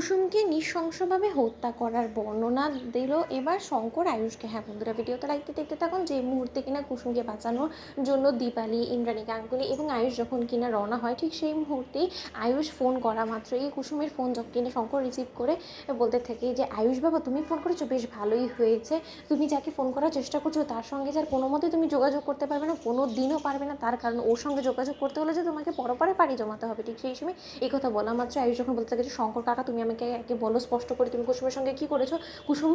কুসুমকে নৃশংসভাবে হত্যা করার বর্ণনা দিল এবার শঙ্কর আয়ুষকে। হ্যাঁ বন্ধুরা, ভিডিওটা দেখতে দেখতে থাকুন। যে মুহূর্তে কিনা কুসুমকে বাঁচানোর জন্য দীপালি, ইন্দ্রাণী গাঙ্গুলি এবং আয়ুষ যখন কিনা রওনা হয়, ঠিক সেই মুহূর্তেই আয়ুষ ফোন করা মাত্রই কুসুমের ফোন যখন কিনা শঙ্কর রিসিভ করে বলতে থাকে যে আয়ুষ বাবা, তুমি ফোন করেছো, বেশ ভালোই হয়েছে। তুমি যাকে ফোন করার চেষ্টা করছো তার সঙ্গে যার কোনো মতে তুমি যোগাযোগ করতে পারবে না, কোনো দিনও পারবে না, তার কারণ ওর সঙ্গে যোগাযোগ করতে হলে যে তোমাকে পরপরে পাড়ি জমাতে হবে। ঠিক সেই সময় এই কথা বলা মাত্র আয়ুষ যখন বলতে থাকে যে শঙ্কর কাকা, তুমি আমাকে একে বলো স্পষ্ট করে, তুমি কুসুমের সঙ্গে কী করেছো? কুসুম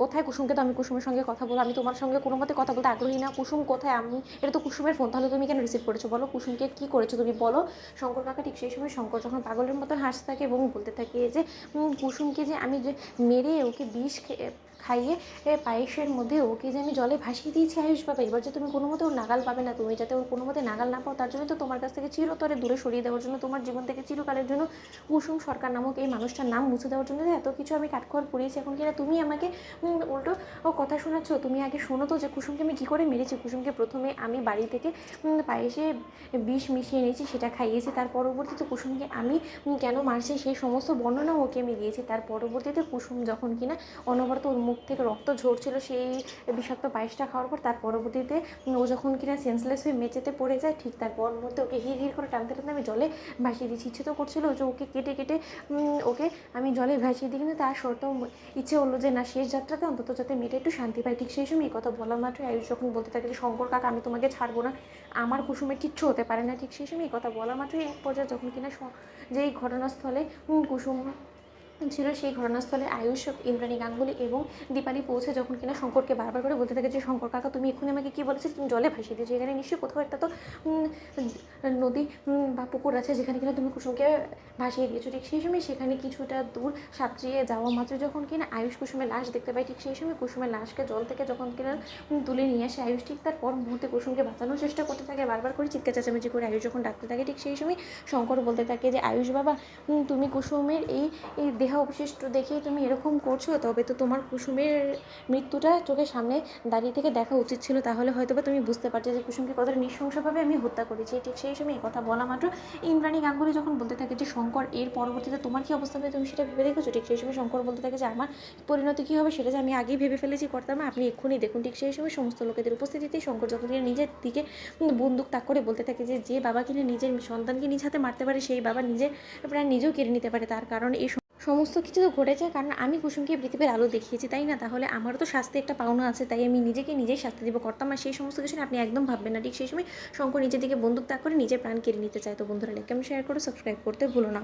কোথায়? কুসুমকে তো আমি কুসুমের সঙ্গে কথা বলো, আমি তোমার সঙ্গে কোনো মতে কথা বলতে আগ্রহী না। কুসুম কোথায়? আমি, এটা তো কুসুমের ফোন, তাহলে তুমি কেন রিসিভ করেছো? বলো কুসুমকে কী করেছো তুমি বলো। শঙ্কর কাকা ঠিক সেই সময় শঙ্কর যখন পাগলের মতন হাসতে থাকে এবং বলতে থাকে যে কুসুমকে যে আমি যে মেরে ওকে বিষ খাইয়ে পায়েসের মধ্যে ওকে যে আমি জলে ভাসিয়ে দিয়েছি আয়ুষ বাবা, এবার যে তুমি কোনো মতে ওর নাগাল পাবে না, তুমি যাতে ওর কোনো মতে নাগাল না পাও তার জন্য তো তোমার কাছ থেকে চিরতরে দূরে সরিয়ে দেওয়ার জন্য, তোমার জীবন থেকে চিরকালের জন্য কুসুম সরকার নামক এই মানুষটার নাম মুছে দেওয়ার জন্য এত কিছু আমি কাঠখড় পুড়িয়েছি, এখন কিনা তুমি আমাকে উল্টো কথা শোনাচ্ছ। তুমি আগে শোনো তো যে কুসুমকে আমি কী করে মেরেছি। কুসুমকে প্রথমে আমি বাড়ি থেকে পায়েসে বিষ মিশিয়ে নিয়েছি, সেটা খাইয়েছি। তার পরবর্তীতে কুসুমকে আমি কেন মারছি সেই সমস্ত বর্ণনা ওকে আমি দিয়েছি। তার পরবর্তীতে কুসুম যখন কিনা অনবরত ওর মুখ থেকে রক্ত ঝরছিল সেই বিষাক্ত পায়েসটা খাওয়ার পর, তার পরবর্তীতে ও যখন কিনা সেন্সলেস হয়ে মেঝেতে পড়ে যায়, ঠিক তার মুহূর্তে ওকে হির হির করে টানতে টানতে আমি জলে ভাসিয়ে দিয়েছি। ইচ্ছে তো করছিল যে ওকে কেটে কেটে ওকে আমি জলে ভাসিয়ে দিই, কিন্তু তার সত্ত্বেও ইচ্ছে হলো যে না, শেষ যাত্রাতে অন্তত যাতে মেয়েটা একটু শান্তি পায়। ঠিক সেই সময় এই কথা বলা মাত্র আয়ুষ যখন বলতে থাকে যে শঙ্কর কাকা, আমি তোমাকে ছাড়বো না, আমার কুসুমের কিচ্ছু হতে পারে না। ঠিক সেই সময় এই কথা বলা মাত্রই এক পর্যায়ে যখন কিনা যেই ঘটনাস্থলে কুসুম ছিল, সেই ঘটনাস্থলে আয়ুষ, ইন্দ্রাণী গাঙ্গুলি এবং দীপালি পৌঁছে যখন কিনা শঙ্করকে বারবার করে বলতে থাকে যে শঙ্কর কাকা, তুমি এক্ষুনি আমাকে কী বলেছো? তুমি জলে ভাসিয়ে দিয়েছো, এখানে নিশ্চয়ই কোথাও একটা তো নদী বা পুকুর আছে যেখানে কিনা তুমি কুসুমকে ভাসিয়ে দিয়েছো। ঠিক সেই সময় সেখানে কিছুটা দূর সাঁতরিয়ে যাওয়া মাত্র যখন কিনা আয়ুষ কুসুমের লাশ দেখতে পায়, ঠিক সেই সময় কুসুমের লাশকে জল থেকে যখন কিনা তুলে নিয়ে আসে আয়ুষ, ঠিক তার পর মুহূর্তে কুসুমকে বাঁচানোর চেষ্টা করতে থাকে, বারবার করে চিৎকার চেঁচামেচি করে আয়ুষ যখন ডাকতে থাকে। ঠিক সেই সময় শঙ্কর বলতে থাকে যে আয়ুষ বাবা, তুমি কুসুমের এই দেহ অবশিষ্ট দেখেই তুমি এরকম করছো, তবে তো তোমার কুসুমের মৃত্যুটা চোখের সামনে দাঁড়িয়ে থেকে দেখা উচিত ছিল, তাহলে হয়তো বা তুমি বুঝতে পারছো যে কুসুমকে কতটা নৃশংসভাবে আমি হত্যা করেছি। ঠিক সেই সময় এই কথা বলা মাত্র ইন্দ্রাণী গাঙ্গুলি যখন বলতে থাকে যে শঙ্কর, এর পরবর্তীতে তোমার কী অবস্থা হবে তুমি সেটা ভেবে দেখেছো? ঠিক সেই সময় শঙ্কর বলতে থাকে যে আমার পরিণতি কী হবে সেটা যে আমি আগেই ভেবে ফেলেছি, করতাম না, আপনি এক্ষুনি দেখুন। ঠিক সেই সময় সমস্ত লোকেদের উপস্থিতিতেই শঙ্কর যখন কিনা নিজের দিকে বন্দুক তাক করে বলতে থাকে যে যে বাবা কিনা নিজের সন্তানকে নিজ হাতে মারতে পারে, সেই বাবা নিজের প্রাণ নিজেও কেড়ে নিতে পারে। তার কারণ এই সমস্ত কিছু তো ঘটেছে কারণ আমি কুসুমকে পৃথিবীর আলো দেখিয়েছি, তাই না? তাহলে আমারও তো শাস্তি একটা পাওনা আছে, তাই আমি নিজেকে নিজেই শাস্তি দেবো, করতাম না। সেই সমস্ত কিছু আপনি একদম ভাববেন না। ঠিক সেই সময় শঙ্কর নিজের দিকে বন্দুক তাক করে নিজের প্রাণ কেড়ে নিতে চায়। তো বন্ধুরা, লাইক কমেন্ট শেয়ার করে সাবস্ক্রাইব করতে ভুলো না।